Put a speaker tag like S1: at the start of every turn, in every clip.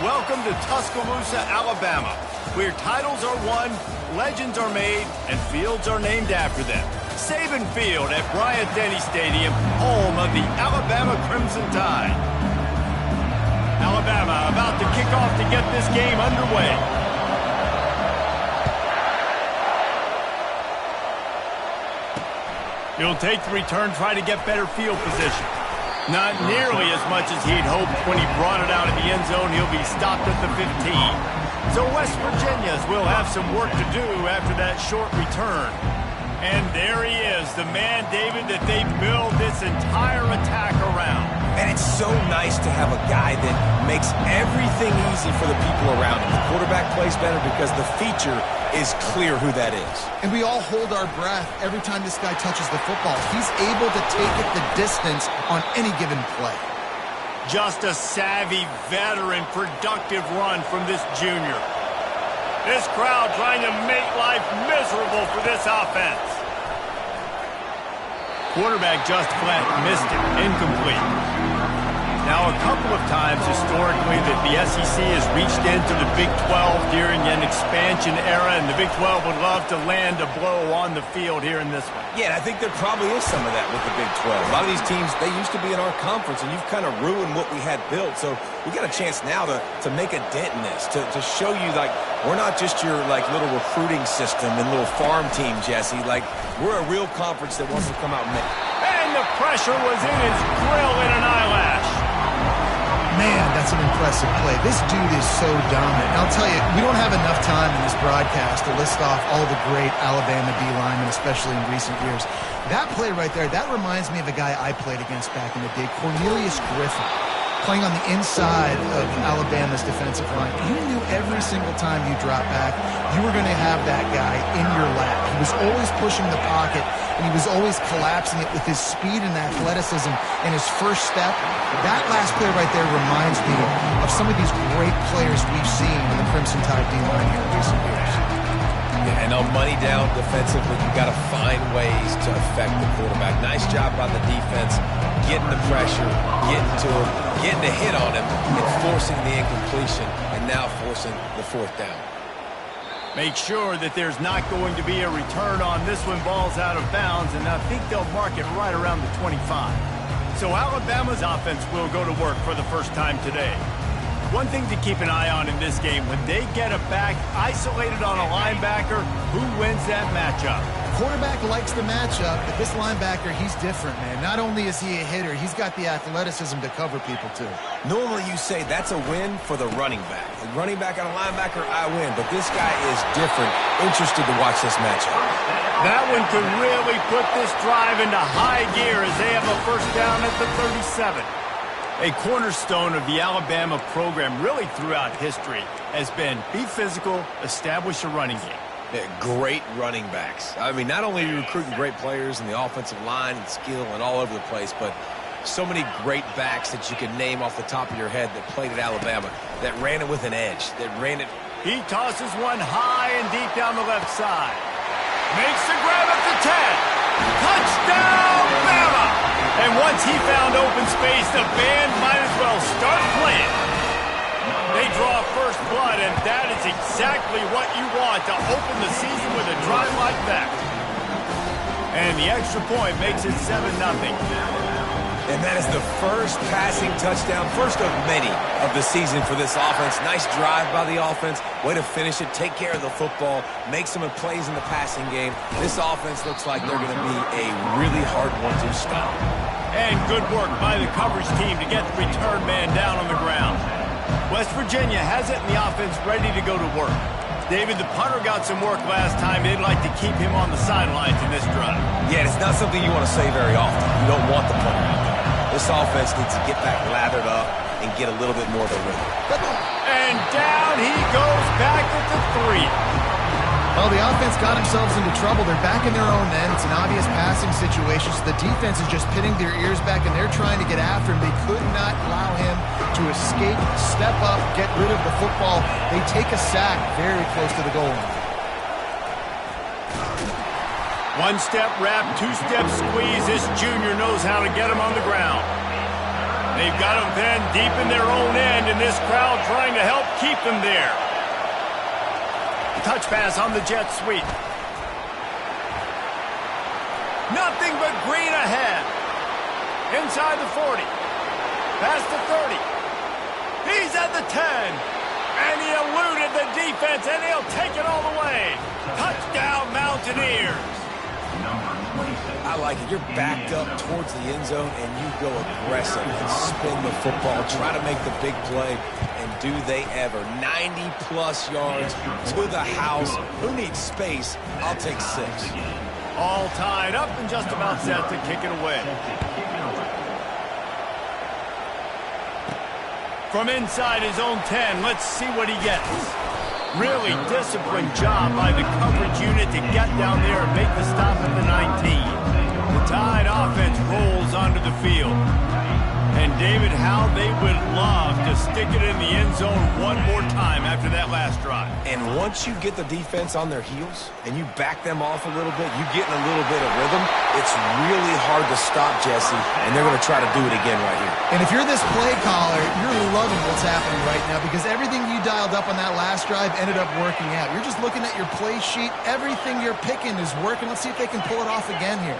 S1: Welcome to Tuscaloosa, Alabama, where titles are won, legends are made, and fields are named after them. Saban Field at Bryant-Denny Stadium, home of the Alabama Crimson Tide. Alabama about to kick off to get this game underway. He'll take the return, try to get better field position. Not nearly as much as he'd hoped when he brought it out of the end zone. He'll be stopped at the 15. So West Virginia's will have some work to do after that short return. And there he is, the man, David, that they build this entire attack around.
S2: And it's so nice to have a guy that makes everything easy for the people around him. The quarterback plays better because the feature is clear who that is.
S3: And we all hold our breath every time this guy touches the football. He's able to take it the distance on any given play.
S1: Just a savvy, veteran, productive run from this junior. This crowd trying to make life miserable for this offense. Quarterback just flat missed it. Incomplete. Now, a couple of times historically that the SEC has reached into the Big 12 during an expansion era, and the Big 12 would love to land a blow on the field here in this one.
S2: Yeah, and I think there probably is some of that with the Big 12. A lot of these teams, they used to be in our conference, and you've kind of ruined what we had built. So we got a chance now to make a dent in this, to show you, like, we're not just your, like, little recruiting system and little farm team, Jesse. Like, we're a real conference that wants to come out and make.
S1: And the pressure was in his grill in an eyelash.
S3: Man, that's an impressive play. This dude is so dominant. And I'll tell you, we don't have enough time in this broadcast to list off all the great Alabama D linemen, especially in recent years. That play right there, that reminds me of a guy I played against back in the day, Cornelius Griffin, playing on the inside of Alabama's defensive line. You knew every single time you dropped back, you were going to have that guy in your lap. He was always pushing the pocket, and he was always collapsing it with his speed and athleticism and his first step. That last play right there reminds me of some of these great players we've seen in the Crimson Tide D-line here in recent years.
S2: Yeah, and on money down defensively, you got to find ways to affect the quarterback. Nice job by the defense, getting the pressure, getting to him, getting a hit on him, and forcing the incompletion, and now forcing the fourth down.
S1: Make sure that there's not going to be a return on this one. Ball's out of bounds, and I think they'll mark it right around the 25. So Alabama's offense will go to work for the first time today. One thing to keep an eye on in this game, when they get a back isolated on a linebacker, who wins that matchup?
S3: Quarterback likes the matchup, but this linebacker, he's different, man. Not only is he a hitter, he's got the athleticism to cover people, too.
S2: Normally you say that's a win for the running back. The running back on a linebacker, I win. But this guy is different. Interested to watch this matchup.
S1: That one could really put this drive into high gear as they have a first down at the 37. A cornerstone of the Alabama program really throughout history has been be physical, establish a running game.
S2: Yeah, great running backs. I mean, not only are you recruiting great players in the offensive line and skill and all over the place, but so many great backs that you can name off the top of your head that played at Alabama, that ran it with an edge, that ran it.
S1: He tosses one high and deep down the left side. Makes the grab at the 10. Touchdown, Bama! And once he found open space, the band might as well start playing. They draw first blood, and that is exactly what you want to open the season with a drive like that. And the extra point makes it 7-0.
S2: And that is the first passing touchdown, first of many of the season for this offense. Nice drive by the offense. Way to finish it, take care of the football, make some plays in the passing game. This offense looks like they're going to be a really hard one to stop.
S1: And good work by the coverage team to get the return man down on the ground. West Virginia has it in the offense ready to go to work. David, the punter got some work last time. They'd like to keep him on the sidelines in this drive.
S2: Yeah, it's not something you want to say very often. You don't want the punter out there. This offense needs to get back lathered up and get a little bit more of a rhythm.
S1: And down he goes back at the 3.
S3: Well, the offense got themselves into trouble. They're back in their own end. It's an obvious passing situation, so the defense is just pinning their ears back, and they're trying to get after him. They could not allow him to escape, step up, get rid of the football. They take a sack very close to the goal line.
S1: One-step wrap, two-step squeeze. This junior knows how to get him on the ground. They've got them then deep in their own end, and this crowd trying to help keep them there. Touch pass on the jet sweep. Nothing but green ahead. Inside the 40. Past the 30. He's at the 10. And he eluded the defense, and he'll take it all the way. Touchdown, Mountaineers.
S2: I like it. You're backed up towards the end zone, and you go aggressive and spin the football. Try to make the big play, and do they ever. 90-plus yards to the house. Who needs space? I'll take 6.
S1: All tied up and just about set to kick it away. From inside his own 10, let's see what he gets. Really disciplined job by the coverage unit to get down there and make the stop at the 19. The Tide offense rolls onto the field. And David, how they would love to stick it in the end zone one more time after that last drive.
S2: And once you get the defense on their heels and you back them off a little bit, you get in a little bit of rhythm, it's really hard to stop, Jesse, and they're going to try to do it again right here.
S3: And if you're this play caller, you're loving what's happening right now because everything you dialed up on that last drive ended up working out. You're just looking at your play sheet. Everything you're picking is working. Let's see if they can pull it off again here.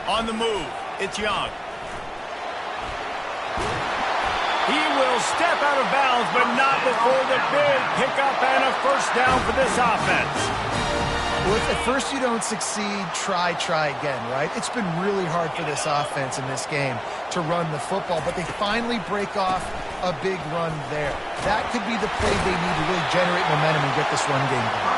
S1: On the move, it's Young. He will step out of bounds, but not before the big pickup and a first down for this offense.
S3: Well, if at first you don't succeed, try again, right? It's been really hard for this offense in this game to run the football, but they finally break off a big run there. That could be the play they need to really generate momentum and get this run game going.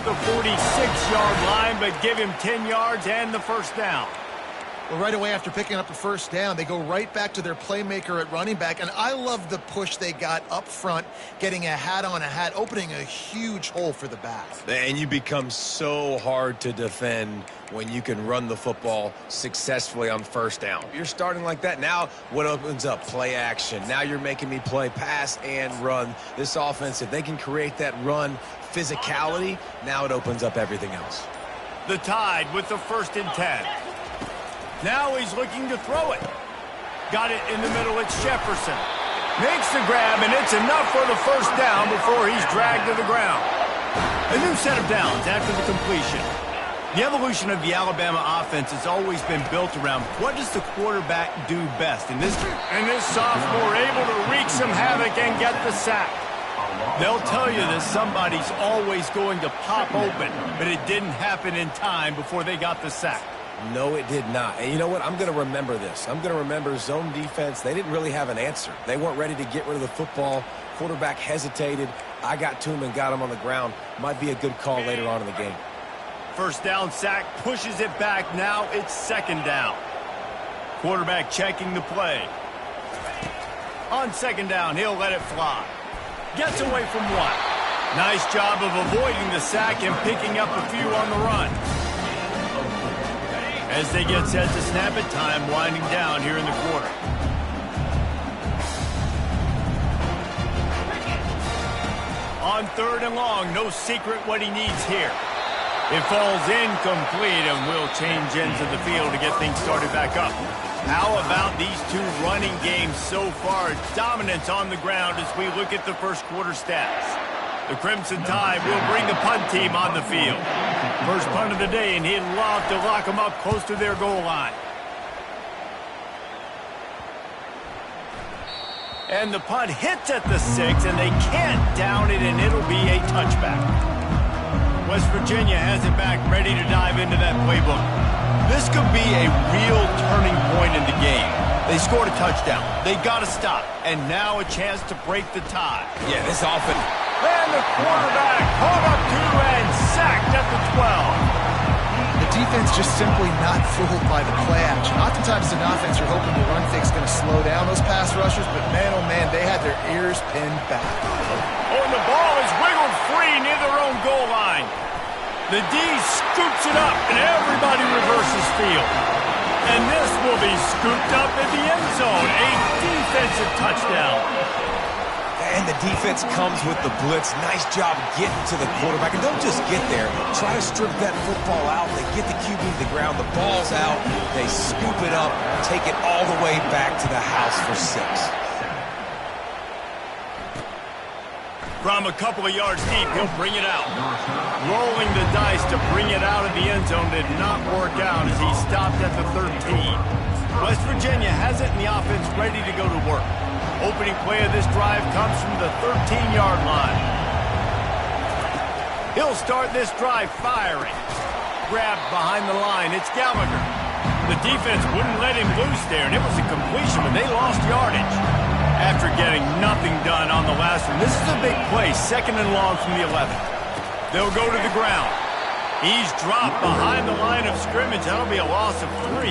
S1: The 46-yard line, but give him 10 yards and the first down.
S3: Well, right away after picking up a first down, they go right back to their playmaker at running back. And I love the push they got up front, getting a hat on a hat, opening a huge hole for the back.
S2: And you become so hard to defend when you can run the football successfully on first down. You're starting like that. Now what opens up? Play action. Now you're making me play pass and run. This offense, if they can create that run physicality, now it opens up everything else.
S1: The Tide with the 1st and 10. Now he's looking to throw it. Got it in the middle. It's Jefferson. Makes the grab, and it's enough for the first down before he's dragged to the ground. A new set of downs after the completion. The evolution of the Alabama offense has always been built around what does the quarterback do best. And this sophomore able to wreak some havoc and get the sack. They'll tell you that somebody's always going to pop open, but it didn't happen in time before they got the sack.
S2: No, it did not. And you know what? I'm going to remember this. I'm going to remember zone defense. They didn't really have an answer. They weren't ready to get rid of the football. Quarterback hesitated. I got to him and got him on the ground. Might be a good call later on in the game.
S1: First down sack, pushes it back. Now it's 2nd down. Quarterback checking the play. On 2nd down, he'll let it fly. Gets away from one. Nice job of avoiding the sack and picking up a few on the run. As they get set to snap it, time winding down here in the quarter. On 3rd and long, no secret what he needs here. It falls incomplete, and we'll change ends of the field to get things started back up. How about these two running games so far? Dominance on the ground as we look at the first quarter stats. The Crimson Tide will bring the punt team on the field. First punt of the day, and he'd love to lock them up close to their goal line. And the punt hits at the 6, and they can't down it, and it'll be a touchback. West Virginia has it back, ready to dive into that playbook. This could be a real turning point in the game. They scored a touchdown. They got to stop. And now a chance to break the tie.
S2: Yeah, this offense.
S1: And the quarterback caught up to and sacked at the 12.
S3: The defense just simply not fooled by the play action. Oftentimes as an offense, you're hoping the run fake's going to slow down those pass rushers, but man, oh man, they had their ears pinned back.
S1: Oh, and the ball is wiggled free near their own goal line. The D scoops it up, and everybody reverses field. And this will be scooped up in the end zone. A defensive touchdown.
S2: And the defense comes with the blitz. Nice job getting to the quarterback. And don't just get there. Try to strip that football out. They get the QB to the ground. The ball's out. They scoop it up, take it all the way back to the house for 6.
S1: From a couple of yards deep, he'll bring it out. Rolling the dice to bring it out of the end zone did not work out as he stopped at the 13. West Virginia has it in the offense ready to go to work. Opening play of this drive comes from the 13-yard line. He'll start this drive firing. Grabbed behind the line. It's Gallagher. The defense wouldn't let him loose there, and it was a completion, but they lost yardage. After getting nothing done on the last one, this is a big play, 2nd and long from the 11. They'll go to the ground. He's dropped behind the line of scrimmage. That'll be a loss of 3.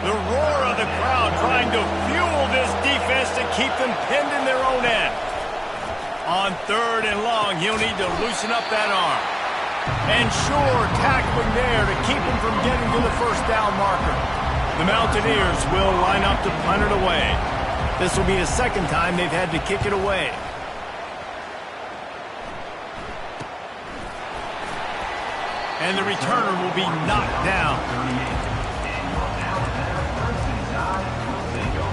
S1: The roar of the crowd trying to fuel this defense to keep them pinned in their own end. On 3rd and long, he'll need to loosen up that arm. And sure, tackling there to keep him from getting to the first down marker. The Mountaineers will line up to punt it away. This will be the 2nd time they've had to kick it away. And the returner will be knocked down.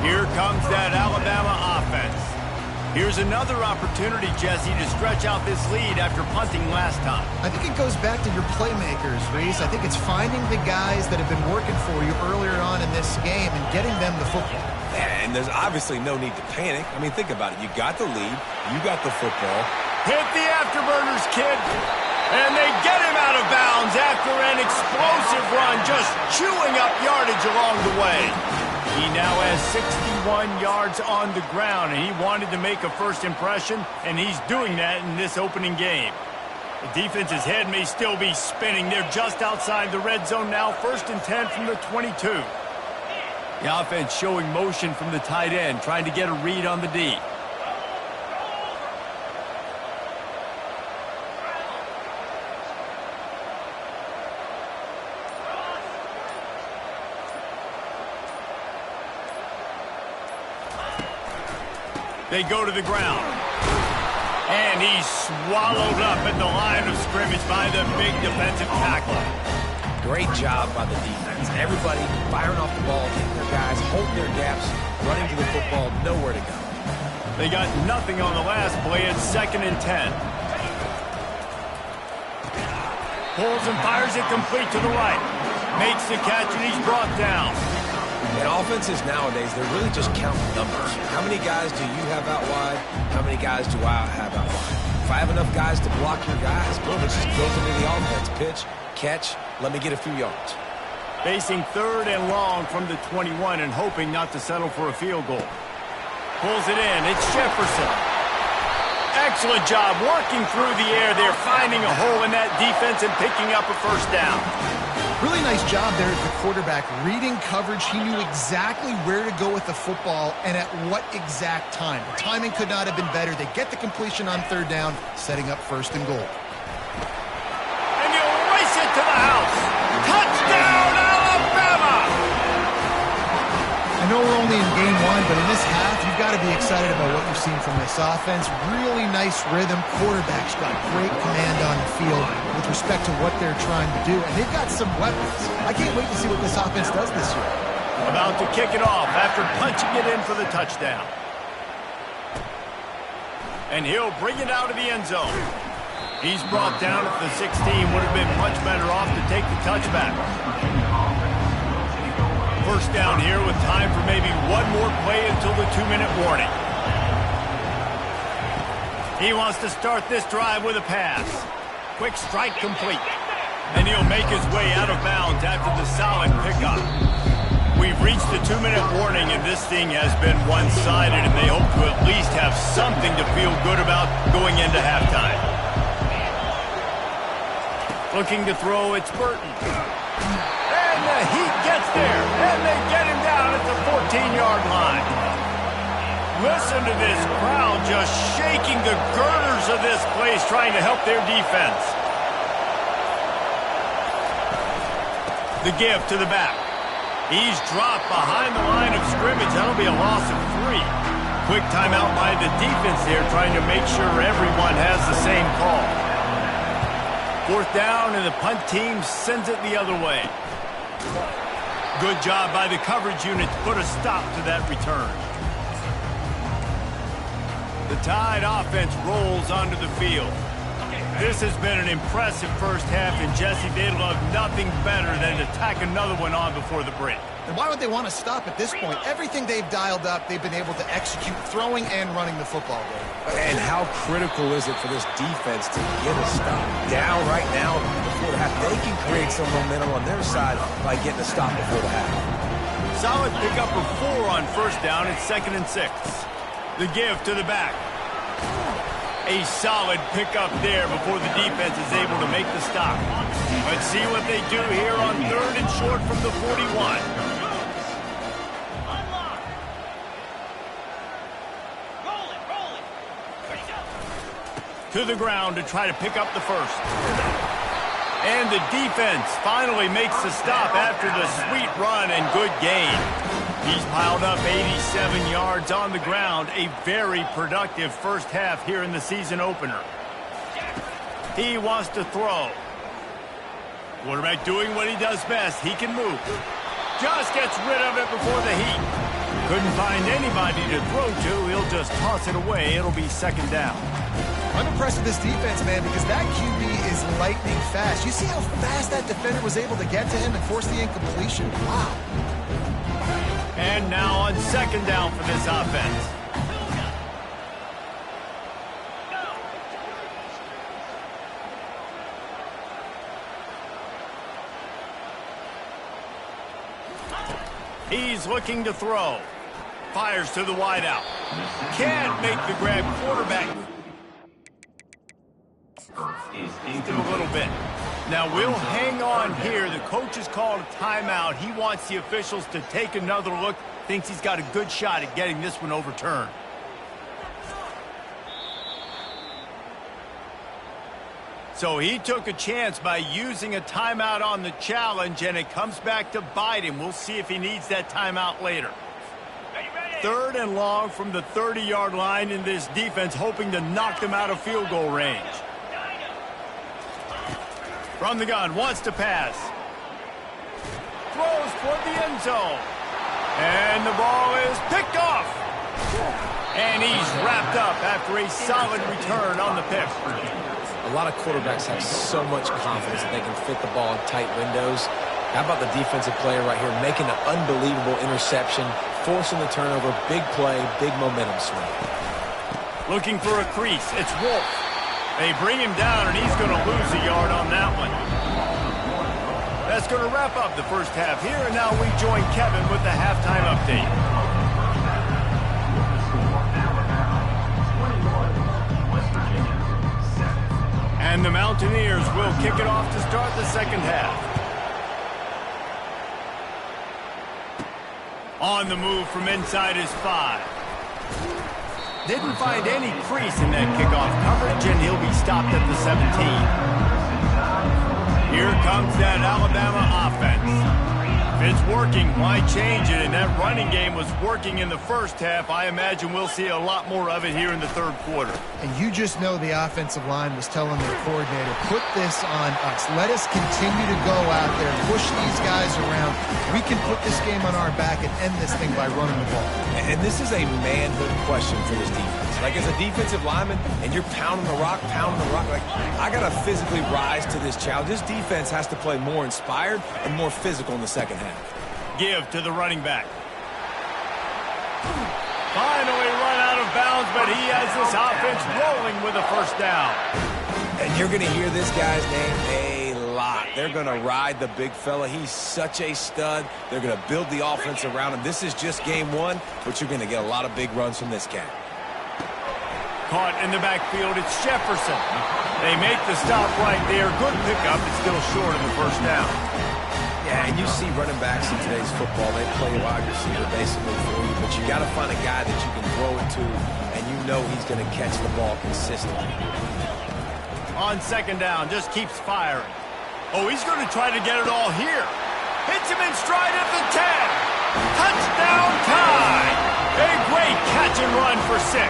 S1: Here comes that Alabama offense. Here's another opportunity, Jesse, to stretch out this lead after punting last time.
S3: I think it goes back to your playmakers, Reese. I think it's finding the guys that have been working for you earlier on in this game and getting them the football.
S2: And there's obviously no need to panic. I mean, think about it. You got the lead. You got the football.
S1: Hit the afterburners, kid. And they get him out of bounds after an explosive run, just chewing up yardage along the way. He now has 61 yards on the ground, and he wanted to make a first impression, and he's doing that in this opening game. The defense's head may still be spinning. They're just outside the red zone now, 1st and 10 from the 22. The offense showing motion from the tight end, trying to get a read on the D. They go to the ground. And he's swallowed up at the line of scrimmage by the big defensive tackle.
S2: Great job by the defense. Everybody firing off the ball, hitting their guys, holding their gaps, running to the football, nowhere to go.
S1: They got nothing on the last play. It's 2nd and 10. Pulls and fires it complete to the right. Makes the catch, and he's brought down.
S2: And offenses nowadays, they're really just counting numbers. How many guys do you have out wide? How many guys do I have out wide? If I have enough guys to block your guys, boom, it just goes into the offense. Pitch, catch, let me get a few yards.
S1: Facing 3rd and long from the 21 and hoping not to settle for a field goal. Pulls it in. It's Jefferson. Excellent job working through the air there, finding a hole in that defense and picking up a first down.
S3: Really nice job there as the quarterback. Reading coverage, he knew exactly where to go with the football and at what exact time. The timing could not have been better. They get the completion on 3rd down, setting up 1st and goal.
S1: And you race it to the house. Touchdown, Alabama!
S3: I know we're only in game 1, but in this half, you've got to be excited about what you've seen from this offense. Really nice rhythm. Quarterback's got great command on the field with respect to what they're trying to do, and they've got some weapons. I can't wait to see what this offense does this year.
S1: About to kick it off after punching it in for the touchdown. And he'll bring it out of the end zone. He's brought down at the 16. Would have been much better off to take the touchback. First down here with time for maybe one more play until the 2-minute warning. He wants to start this drive with a pass. Quick strike complete. And he'll make his way out of bounds after the solid pickup. We've reached the 2-minute warning, and this thing has been one-sided, and they hope to at least have something to feel good about going into halftime. Looking to throw, it's Burton. And the Heat gets there, and they get him down at the 14-yard line. Listen to this crowd just shaking the girders of this place, trying to help their defense. The give to the back. He's dropped behind the line of scrimmage. That'll be a loss of 3. Quick timeout by the defense there, trying to make sure everyone has the same call. Fourth down, and the punt team sends it the other way. Good job by the coverage unit to put a stop to that return. The Tide offense rolls onto the field. This has been an impressive first half, and Jesse, they'd love nothing better than to tack another one on before the break.
S3: And why would they want to stop at this point? Everything they've dialed up, they've been able to execute throwing and running the football game.
S2: And how critical is it for this defense to get a stop down right now before the half? They can create some momentum on their side by getting a stop before the half.
S1: Solid pickup of 4 on first down. It's 2nd and 6. The give to the back. A solid pickup there before the defense is able to make the stop. Let's see what they do here on 3rd and short from the 41. To the ground to try to pick up the first. And the defense finally makes the stop after the sweet run and good gain. He's piled up 87 yards on the ground. A very productive first half here in the season opener. He wants to throw. Quarterback doing what he does best. He can move. Just gets rid of it before the Heat. Couldn't find anybody to throw to. He'll just toss it away. It'll be 2nd down.
S3: I'm impressed with this defense, man, because that QB is lightning fast. You see how fast that defender was able to get to him and force the incompletion? Wow.
S1: And now on 2nd down for this offense. He's looking to throw. Fires to the wideout. Can't make the grab. Quarterback. A little bit. Now we'll hang on here. The coach has called a timeout. He wants the officials to take another look. Thinks he's got a good shot at getting this one overturned. So he took a chance by using a timeout on the challenge, and it comes back to bite him. We'll see if he needs that timeout later. 3rd and long from the 30-yard line, in this defense hoping to knock them out of field goal range. From the gun, wants to pass. Throws toward the end zone. And the ball is picked off. And he's wrapped up after a solid return on the pick.
S2: A lot of quarterbacks have so much confidence that they can fit the ball in tight windows. How about the defensive player right here making an unbelievable interception, forcing the turnover, big play, big momentum swing.
S1: Looking for a crease. It's Wolf. They bring him down, and he's going to lose a yard on that one. That's going to wrap up the first half here, and now we join Kevin with the halftime update. And the Mountaineers will kick it off to start the second half. On the move from inside his 5. Didn't find any crease in that kickoff coverage, and he'll be stopped at the 17. Here comes that Alabama offense. If it's working, why change it? And that running game was working in the first half. I imagine we'll see a lot more of it here in the third quarter.
S3: And you just know the offensive line was telling their coordinator, put this on us. Let us continue to go out there, push these guys around. We can put this game on our back and end this thing by running the ball.
S2: And this is a manhood question for this defense. Like, as a defensive lineman, and you're pounding the rock, like, I got to physically rise to this challenge. This defense has to play more inspired and more physical in the second half.
S1: Give to the running back. Finally run out of bounds, but he has this offense rolling with a first down.
S2: And you're going to hear this guy's name a lot. They're going to ride the big fella. He's such a stud. They're going to build the offense around him. This is just game one, but you're going to get a lot of big runs from this cat.
S1: Caught in the backfield, it's Jefferson. They make the stop right there. Good pickup, it's still short of the first down.
S2: Yeah, and you see running backs in today's football, they play wide receiver basically for you, but you got to find a guy that you can throw it to, and you know he's going to catch the ball consistently.
S1: On second down, just keeps firing. Oh, he's going to try to get it all here. Hits him in stride at the 10. Touchdown time! A great catch and run for 6.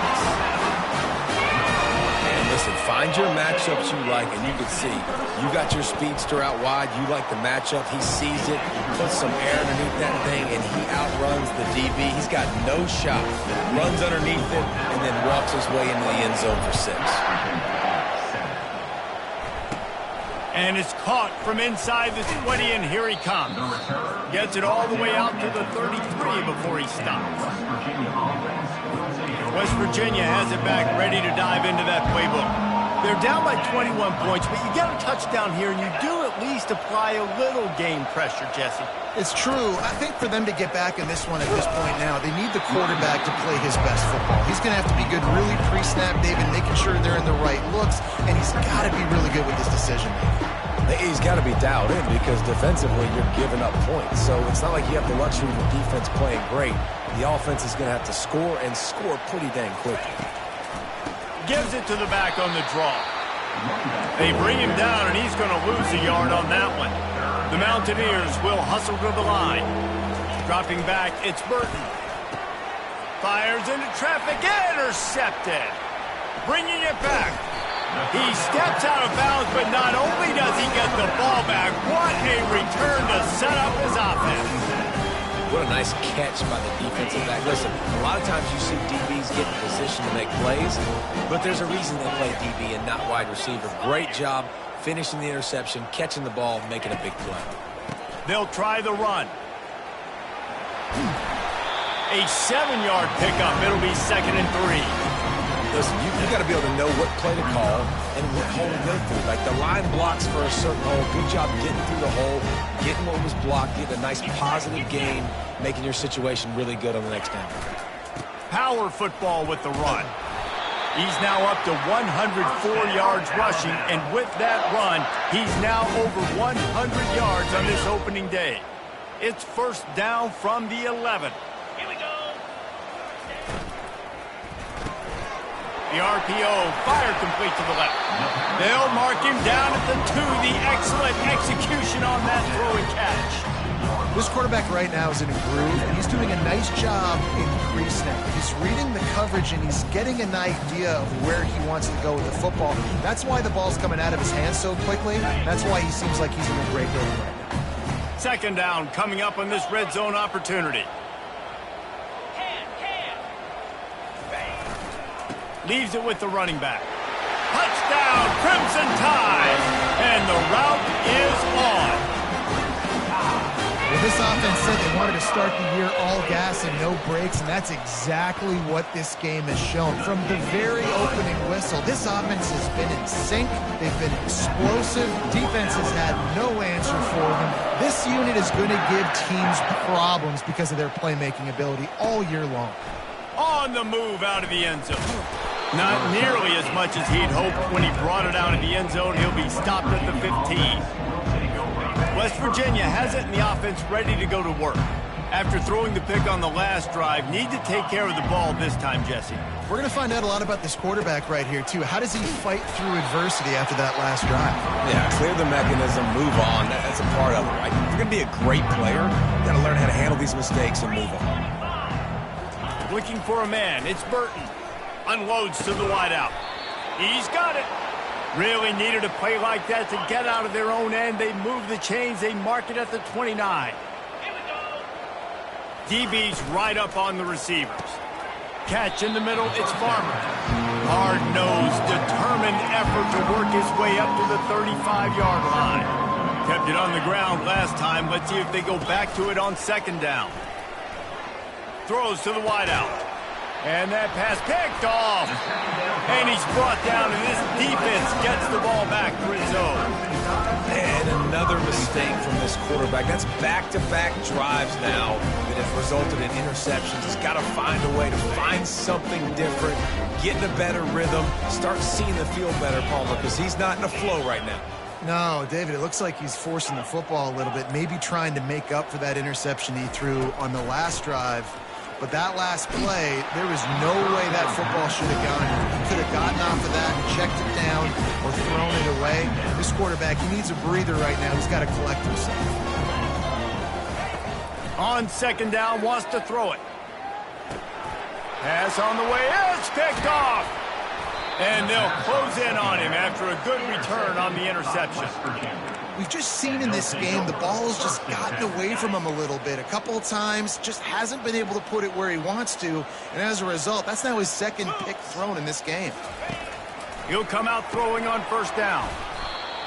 S2: Listen, find your matchups you like, and you can see you got your speedster out wide. You like the matchup. He sees it, puts some air underneath that thing, and he outruns the DB. He's got no shot. Runs underneath it, and then walks his way into the end zone for 6.
S1: And it's caught from inside the 20, and here he comes. Gets it all the way out to the 33 before he stops. West Virginia has it back, ready to dive into that playbook. They're down by 21 points, but you get a touchdown here, and you do at least apply a little game pressure, Jesse.
S3: It's true. I think for them to get back in this one at this point now, they need the quarterback to play his best football. He's going to have to be good really pre-snap, David, making sure they're in the right looks, and he's got to be really good with his decision-making.
S2: He's got to be dialed in because defensively you're giving up points. So it's not like you have the luxury of the defense playing great. The offense is going to have to score and score pretty dang quickly.
S1: Gives it to the back on the draw. They bring him down, and he's going to lose a yard on that one. The Mountaineers will hustle to the line. Dropping back, it's Burton. Fires into traffic, intercepted. Bringing it back. He steps out of bounds, but not only does he get the ball back, what a return to set up his offense.
S2: What a nice catch by the defensive back. Listen, a lot of times you see DBs get in position to make plays, but there's a reason they play DB and not wide receiver. Great job finishing the interception, catching the ball, making a big play.
S1: They'll try the run. A 7-yard pickup. It'll be 2nd and 3.
S2: Listen, you got to be able to know what play to call and what hole to go through. Like, the line blocks for a certain hole. Good job getting through the hole, getting what was blocked, getting a nice positive gain, making your situation really good on the next down.
S1: Power football with the run. He's now up to 104 yards rushing, and with that run, he's now over 100 yards on this opening day. It's first down from the 11. The RPO, fire complete to the left. They'll mark him down at the 2. The excellent execution on that throw and catch.
S3: This quarterback right now is in a groove, and he's doing a nice job in pre-snap. He's reading the coverage, and he's getting an idea of where he wants to go with the football. That's why the ball's coming out of his hands so quickly. That's why he seems like he's in a great rhythm right now.
S1: Second down coming up on this red zone opportunity. Leaves it with the running back. Touchdown, Crimson Tide! And the route is on.
S3: Well, this offense said they wanted to start the year all gas and no brakes, and that's exactly what this game has shown. From the very opening whistle, this offense has been in sync. They've been explosive. Defense has had no answer for them. This unit is going to give teams problems because of their playmaking ability all year long.
S1: On the move out of the end zone. Not nearly as much as he'd hoped when he brought it out of the end zone. He'll be stopped at the 15. West Virginia has it, and the offense ready to go to work. After throwing the pick on the last drive, need to take care of the ball this time, Jesse.
S3: We're going to find out a lot about this quarterback right here, too. How does he fight through adversity after that last drive?
S2: Yeah, clear the mechanism, move on. That's a part of it, right? If you're going to be a great player, you got to learn how to handle these mistakes and move on.
S1: Looking for a man. It's Burton. Unloads to the wideout. He's got it. Really needed a play like that to get out of their own end. They move the chains. They mark it at the 29. DB's right up on the receivers. Catch in the middle, it's Farmer. Hard-nosed, determined effort to work his way up to the 35-yard line. Kept it on the ground last time. Let's see if they go back to it on second down. Throws to the wideout. And that pass picked off. And he's brought down, and this defense gets the ball back for his own.
S2: And another mistake from this quarterback. That's back-to-back drives now that have resulted in interceptions. He's got to find a way to find something different, get in a better rhythm, start seeing the field better, Palmer, because he's not in a flow right now.
S3: No, David, it looks like he's forcing the football a little bit, maybe trying to make up for that interception he threw on the last drive. But that last play, there was no way that football should have gone. He could have gotten off of that and checked it down or thrown it away. This quarterback, he needs a breather right now. He's got to collect himself.
S1: On second down, wants to throw it. Pass on the way, it's picked off. And they'll close in on him after a good return on the interception.
S3: We've just seen in this game the ball has just gotten away from him a little bit. A couple of times, just hasn't been able to put it where he wants to. And as a result, that's now his second pick thrown in this game.
S1: He'll come out throwing on first down.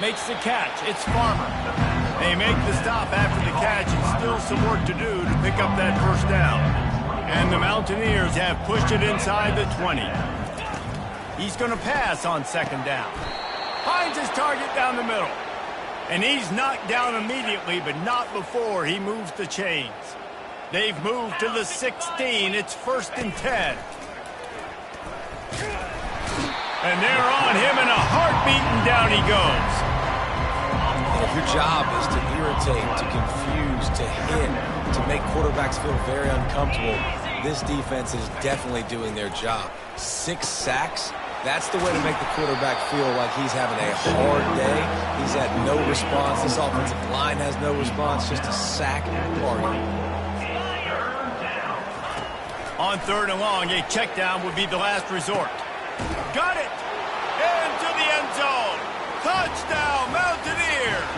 S1: Makes the catch. It's Farmer. They make the stop after the catch and still some work to do to pick up that first down. And the Mountaineers have pushed it inside the 20. He's going to pass on second down. Finds his target down the middle. And he's knocked down immediately, but not before he moves the chains. They've moved to the 16. It's 1st and 10. And they're on him in a heartbeat, and down he goes.
S2: And if your job is to irritate, to confuse, to hit, to make quarterbacks feel very uncomfortable, this defense is definitely doing their job. 6 sacks. That's the way to make the quarterback feel like he's having a hard day. He's had no response. This offensive line has no response. Just a sack party.
S1: On third and long, a check down would be the last resort. Got it! Into the end zone! Touchdown, Mountaineers!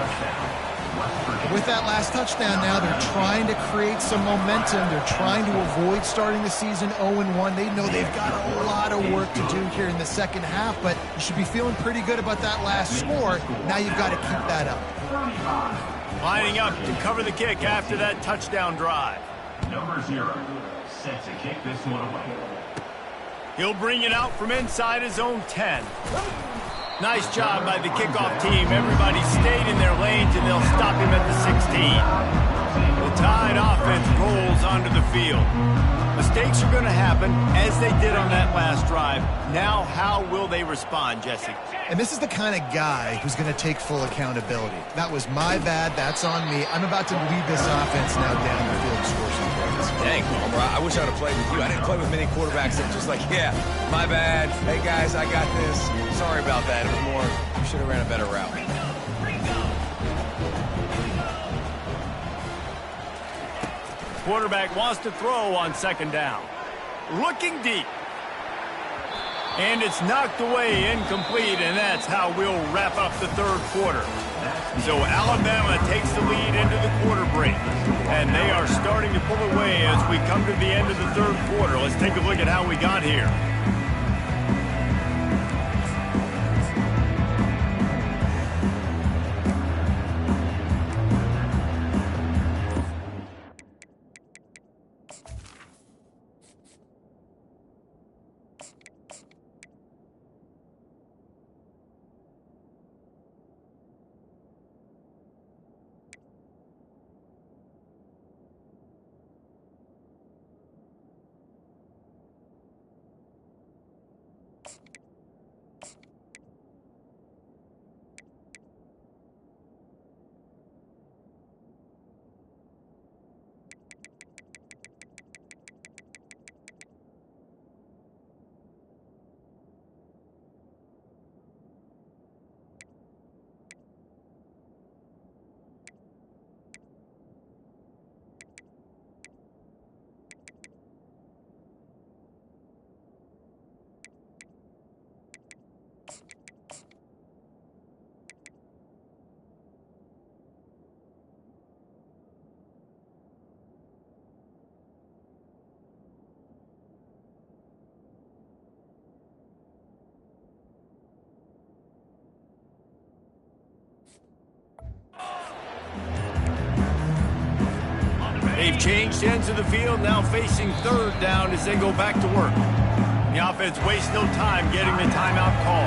S3: With that last touchdown now, they're trying to create some momentum. They're trying to avoid starting the season 0-1. They know they've got a lot of work to do here in the second half, but you should be feeling pretty good about that last score. Now you've got to keep that up.
S1: Lining up to cover the kick after that touchdown drive.
S4: Number 0, set to kick this one away.
S1: He'll bring it out from inside his own 10. Nice job by the kickoff team. Everybody stayed in their lanes, and they'll stop him at the 16. The Tide offense rolls onto the field. Mistakes are going to happen, as they did on that last drive. Now, how will they respond, Jesse?
S3: And this is the kind of guy who's going to take full accountability. That was my bad. That's on me. I'm about to lead this offense now down the field and score some points.
S2: Dang, Palmer, I wish I'd have played with you. I didn't play with many quarterbacks that were just like, yeah, my bad. Hey, guys, I got this. Sorry about that. It was more, you should have ran a better route.
S1: Quarterback wants to throw on second down. Looking deep. And it's knocked away, incomplete, and that's how we'll wrap up the third quarter. So Alabama takes the lead into the quarter break. And they are starting to pull away as we come to the end of the third quarter. Let's take a look at how we got here. They've changed ends of the field, now facing third down as they go back to work. The offense wastes no time getting the timeout call.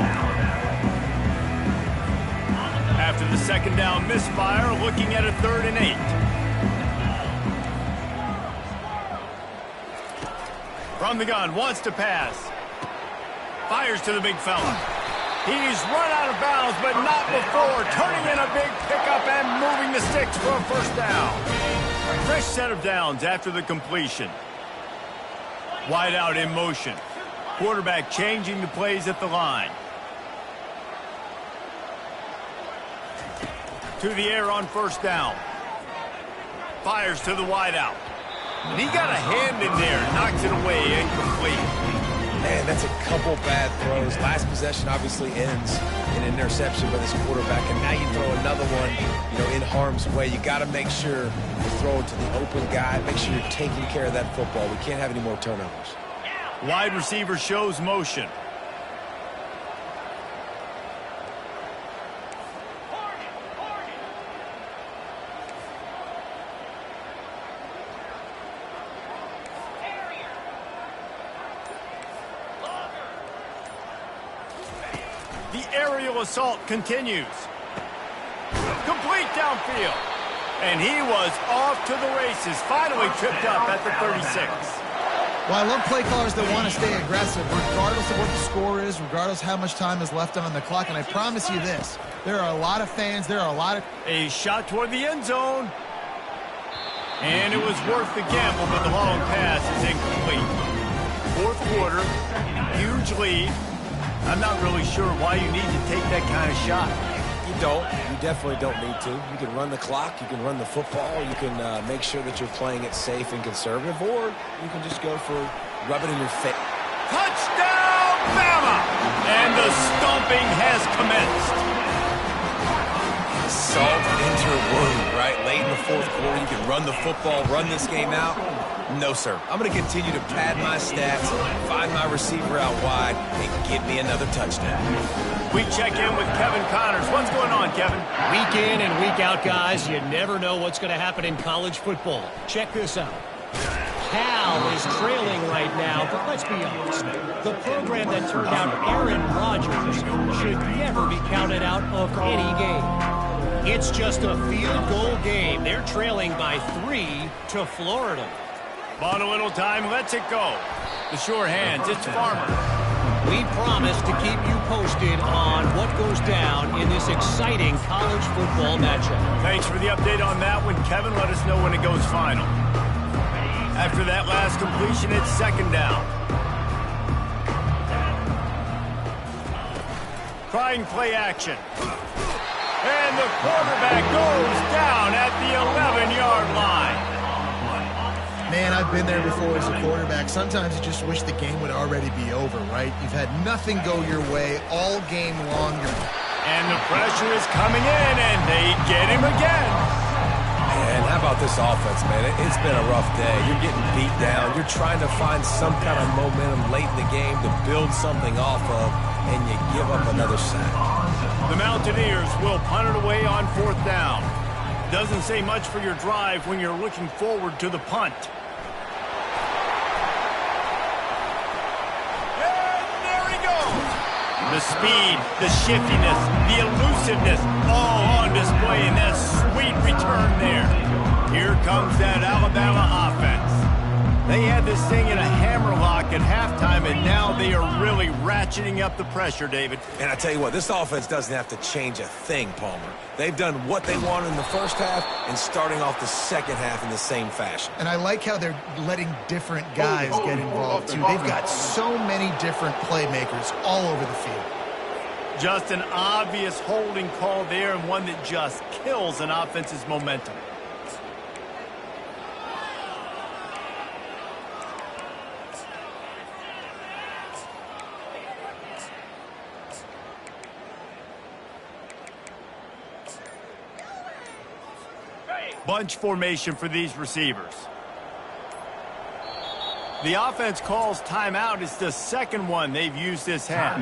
S1: After the second down misfire, looking at a 3rd and 8. From the gun, wants to pass. Fires to the big fella. He's run out of bounds, but not before turning in a big pickup and moving the sticks for a first down. Fresh set of downs after the completion. Wide out in motion. Quarterback changing the plays at the line. To the air on first down. Fires to the wide out. And he got a hand in there, knocks it away, incomplete.
S2: Man, that's a couple bad throws. Last possession obviously ends in an interception by this quarterback, and now you throw another one, in harm's way. You got to make sure you throw it to the open guy. Make sure you're taking care of that football. We can't have any more turnovers.
S1: Wide receiver shows motion. The aerial assault continues. Complete downfield. And he was off to the races. Finally tripped up at the 36.
S3: Well, I love play callers that want to stay aggressive, regardless of what the score is, regardless how much time is left on the clock. And I promise you this, there are a lot of fans, there are a lot of...
S1: A shot toward the end zone. And it was worth the gamble, but the long pass is incomplete. Fourth quarter, huge lead. I'm not really sure why you need to take that kind of shot.
S2: You don't. You definitely don't need to. You can run the clock. You can run the football. You can make sure that you're playing it safe and conservative, or you can just go for rub it in your face.
S1: Touchdown, Bama! And the stomping has commenced.
S2: Salt into your wound, right? Late in the fourth quarter, you can run the football, run this game out. No, sir. I'm going to continue to pad my stats, find my receiver out wide, and get me another touchdown.
S1: We check in with Kevin Connors. What's going on, Kevin?
S5: Week in and week out, guys, you never know what's going to happen in college football. Check this out. Cal is trailing right now, but let's be honest. The program that turned out Aaron Rodgers should never be counted out of any game. It's just a field goal game. They're trailing by 3 to Florida.
S1: Bought a little time, lets it go. The sure hands, it's Farmer.
S5: We promise to keep you posted on what goes down in this exciting college football matchup.
S1: Thanks for the update on that one, Kevin. Let us know when it goes final. After that last completion, it's second down. Trying play action. And the quarterback goes down at the 11-yard line.
S3: Man, I've been there before as a quarterback. Sometimes you just wish the game would already be over, right? You've had nothing go your way all game long.
S1: And the pressure is coming in, and they get him again.
S2: Man, how about this offense, man? It's been a rough day. You're getting beat down. You're trying to find some kind of momentum late in the game to build something off of, and you give up another sack.
S1: The Mountaineers will punt it away on fourth down. Doesn't say much for your drive when you're looking forward to the punt. The speed, the shiftiness, the elusiveness, all on display in that sweet return there. Here comes that Alabama offense. They had this thing in a hammerlock at halftime, and now they are really ratcheting up the pressure, David.
S2: And I tell you what, this offense doesn't have to change a thing, Palmer. They've done what they wanted in the first half and starting off the second half in the same fashion.
S3: And I like how they're letting different guys get involved, too. They've got so many different playmakers all over the field.
S1: Just an obvious holding call there, and one that just kills an offense's momentum. Bunch formation for these receivers. The offense calls timeout. It's the second one they've used this half.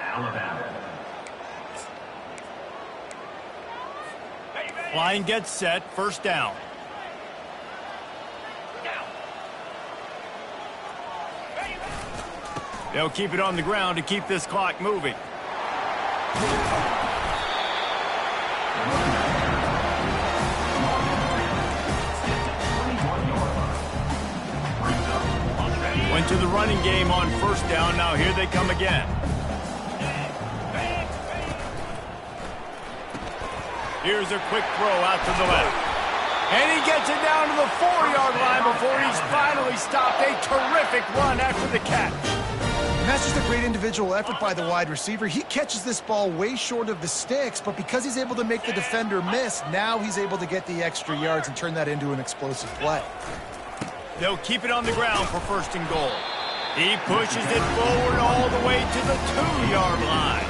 S4: Alabama.
S1: Line gets set, first down. They'll keep it on the ground to keep this clock moving. Went to the running game on first down. Now here they come again. Here's a quick throw out to the left. And he gets it down to the 4-yard line before he's finally stopped. A terrific run after the catch.
S3: And that's just a great individual effort by the wide receiver. He catches this ball way short of the sticks, but because he's able to make the defender miss, now he's able to get the extra yards and turn that into an explosive play.
S1: They'll keep it on the ground for first and goal. He pushes it forward all the way to the 2-yard line.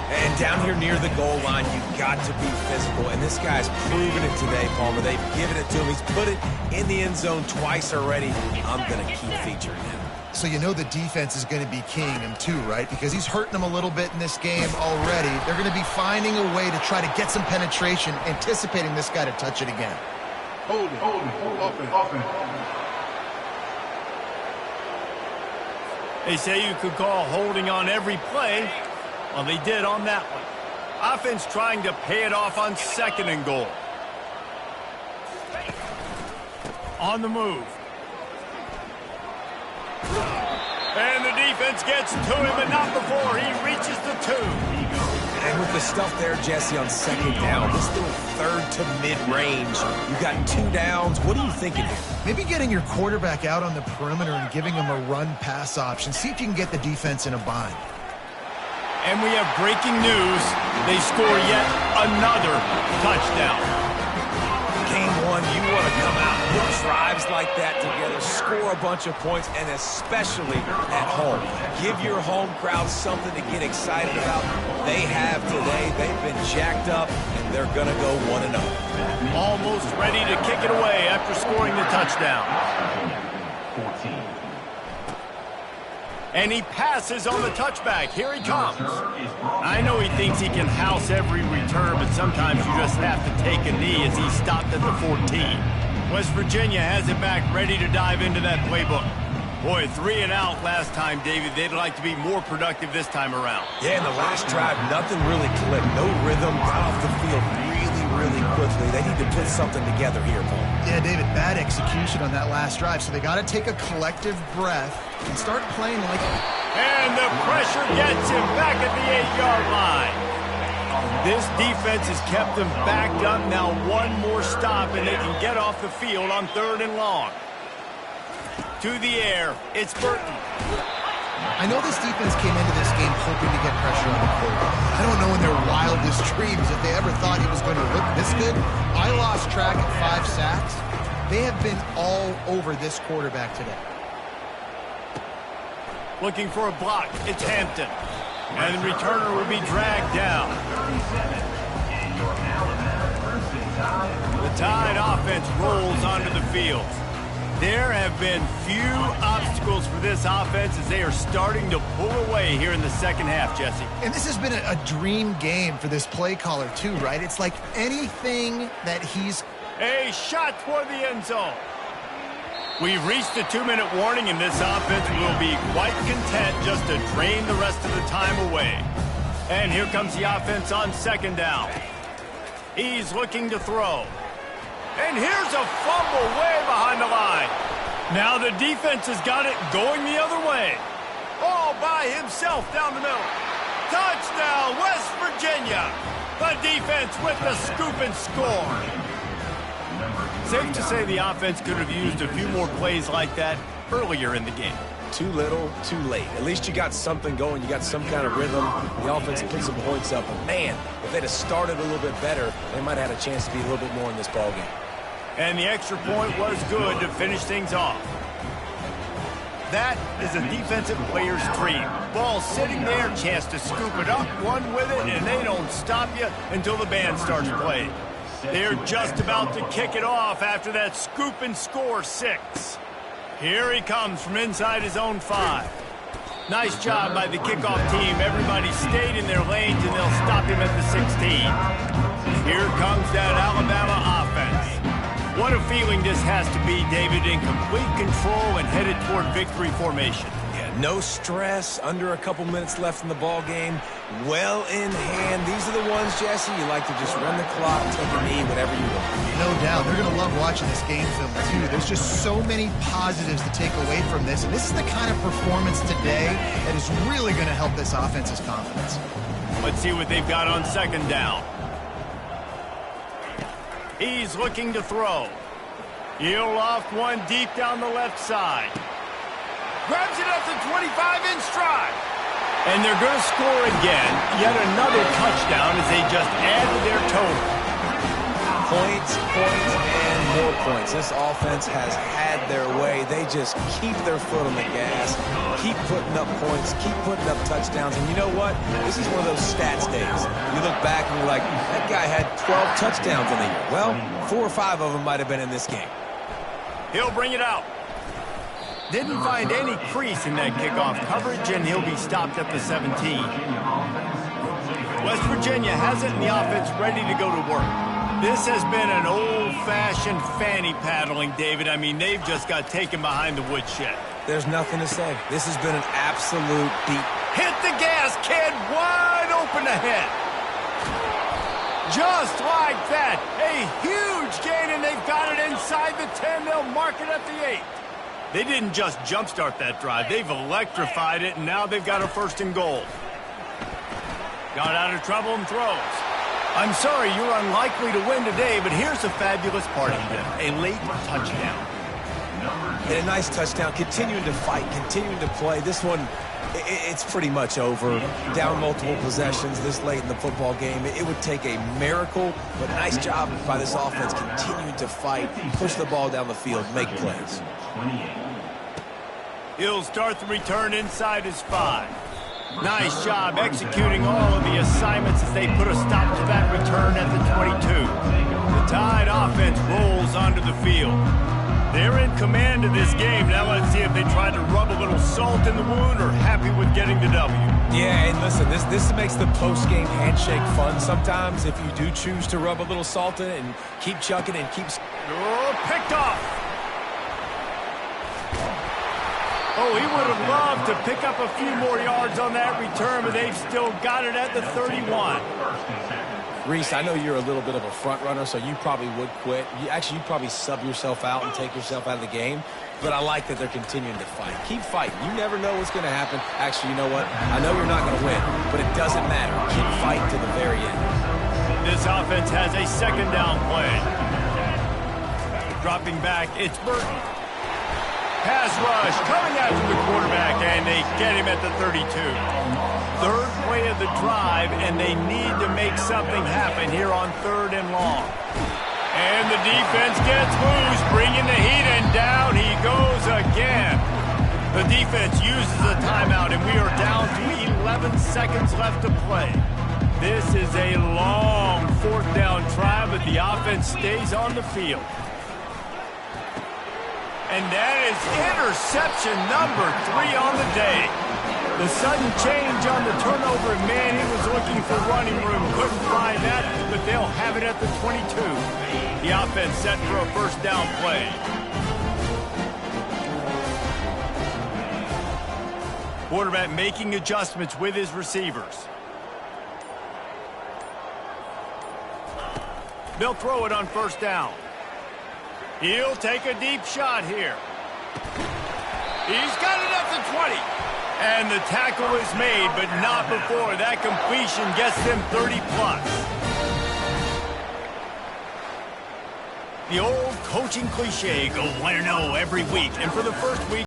S2: And down here near the goal line, you've got to be physical. And this guy's proven it today, Palmer. They've given it to him. He's put it in the end zone twice already. I'm going to keep featuring him.
S3: So you know the defense is going to be keying him too, right? Because he's hurting them a little bit in this game already. They're going to be finding a way to try to get some penetration, anticipating this guy to touch it again.
S6: Hold it. Offense.
S1: They say you could call holding on every play. Well, they did on that one. Offense trying to pay it off on second and goal. On the move. And the defense gets to him, but not before he reaches the 2.
S2: And with the stuff there, Jesse, on second down, this little third to mid-range, you got 2 downs. What are you thinking here?
S3: Maybe getting your quarterback out on the perimeter and giving him a run-pass option. See if you can get the defense in a bind.
S1: And we have breaking news. They score yet another touchdown.
S2: Game 1, you want to come out, put drives like that together, score a bunch of points, and especially at home. Give your home crowd something to get excited about. They have today. They've been jacked up, and they're going to go 1-0.
S1: Almost ready to kick it away after scoring the touchdown.
S4: 14.
S1: And he passes on the touchback. Here he comes. I know he thinks he can house every return, but sometimes you just have to take a knee as he stopped at the 14. West Virginia has it back, ready to dive into that playbook. Boy, 3 and out last time, David. They'd like to be more productive this time around.
S2: Yeah, in the last drive, nothing really clicked. No rhythm, got off the field really quickly. They need to put something together here, Paul.
S3: Yeah, David, bad execution on that last drive, so they got to take a collective breath and start playing like it.
S1: And the pressure gets him back at the 8-yard line. This defense has kept them backed up. Now one more stop, and they can get off the field on 3rd and long. To the air, it's Burton.
S3: I know this defense came into this game hoping to get pressure on the quarterback. I don't know in their wildest dreams if they ever thought he was going to look this good. I lost track at 5 sacks. They have been all over this quarterback today.
S1: Looking for a block. It's Hampton. And the returner will be dragged down. The Tide offense rolls onto the field. There have been few obstacles for this offense as they are starting to pull away here in the second half, Jesse.
S3: And this has been a dream game for this play caller too, right? It's like anything that he's...
S1: A shot toward the end zone. We've reached the 2-minute warning, and this offense will be quite content just to drain the rest of the time away. And here comes the offense on second down. He's looking to throw. And here's a fumble way behind the line. Now the defense has got it going the other way. All by himself down the middle. Touchdown, West Virginia. The defense with the scoop and score. Safe to say the offense could have used a few more plays like that earlier in the game.
S2: Too little, too late. At least you got something going. You got some kind of rhythm. The offense put some points up. But man, if they'd have started a little bit better, they might have had a chance to be a little bit more in this ballgame.
S1: And the extra point was good to finish things off. That is a defensive player's dream. Ball sitting there, chance to scoop it up, run with it, and they don't stop you until the band starts playing. They're just about to kick it off after that scoop and score 6. Here he comes from inside his own 5. Nice job by the kickoff team. Everybody stayed in their lanes, and they'll stop him at the 16. Here comes that Alabama offense. What a feeling this has to be, David, in complete control and headed toward victory formation.
S2: Yeah, No stress, under a couple minutes left in the ball game. Well in hand. These are the ones, Jesse, you like to just run the clock, take a knee, whatever you want.
S3: No doubt. They're going to love watching this game film, too. There's just so many positives to take away from this. And this is the kind of performance today that is really going to help this offense's confidence.
S1: Let's see what they've got on second down. He's looking to throw. He'll loft one deep down the left side. Grabs it up to 25 in stride. And they're going to score again. Yet another touchdown as they just added their total.
S2: Points, and more points. This offense has had their way. They just keep their foot on the gas, keep putting up points, keep putting up touchdowns. And you know what? This is one of those stats days. You look back and you're like, that guy had 12 touchdowns on the year. Well, 4 or 5 of them might have been in this game.
S1: He'll bring it out. Didn't find any crease in that kickoff coverage, and he'll be stopped at the 17. West Virginia has it in the offense ready to go to work. This has been an old-fashioned fanny paddling, David. I mean, they've just got taken behind the woodshed.
S2: There's nothing to say. This has been an absolute beat.
S1: Hit the gas, kid. Wide open ahead. Just like that. A huge gain, and they've got it inside the 10. They'll mark it at the 8. They didn't just jumpstart that drive. They've electrified it, and now they've got a 1st and goal. Got out of trouble and throws. I'm sorry, you're unlikely to win today, but here's the fabulous part of it. A late touchdown.
S2: And a nice touchdown, continuing to fight, continuing to play. This one, it's pretty much over. Down multiple possessions this late in the football game. It would take a miracle, but nice job by this offense continuing to fight, push the ball down the field, make plays.
S1: He'll start the return inside his 5. Nice job executing all of the assignments as they put a stop to that return at the 22. The Tide offense rolls onto the field. They're in command of this game. Now let's see if they try to rub a little salt in the wound or happy with getting the W.
S2: Yeah, and listen, this makes the post-game handshake fun sometimes if you do choose to rub a little salt in it and keep chucking and keep...
S1: Oh, picked off. Oh, he would have loved to pick up a few more yards on that return, but they've still got it at the 31.
S2: Reese, I know you're a little bit of a front runner, so you probably would quit. You'd probably sub yourself out and take yourself out of the game. But I like that they're continuing to fight. Keep fighting. You never know what's going to happen. Actually, you know what? I know you're not going to win, but it doesn't matter. Keep fighting to the very end.
S1: This offense has a 2nd down play. Dropping back, it's Burton. Pass rush coming after the quarterback, and they get him at the 32. 3rd play of the drive, and they need to make something happen here on 3rd and long. And the defense gets loose, bringing the heat, and down he goes again. The defense uses a timeout, and we are down to 11 seconds left to play. This is a long 4th down try, but the offense stays on the field. And that is interception number 3 on the day. The sudden change on the turnover, and man, he was looking for running room. Couldn't find that, but they'll have it at the 22. The offense set for a 1st down play. Quarterback making adjustments with his receivers. They'll throw it on 1st down. He'll take a deep shot here. He's got it at the 20. And the tackle is made, but not before. That completion gets them 30+. The old coaching cliche, go 1-0 every week. And for the first week,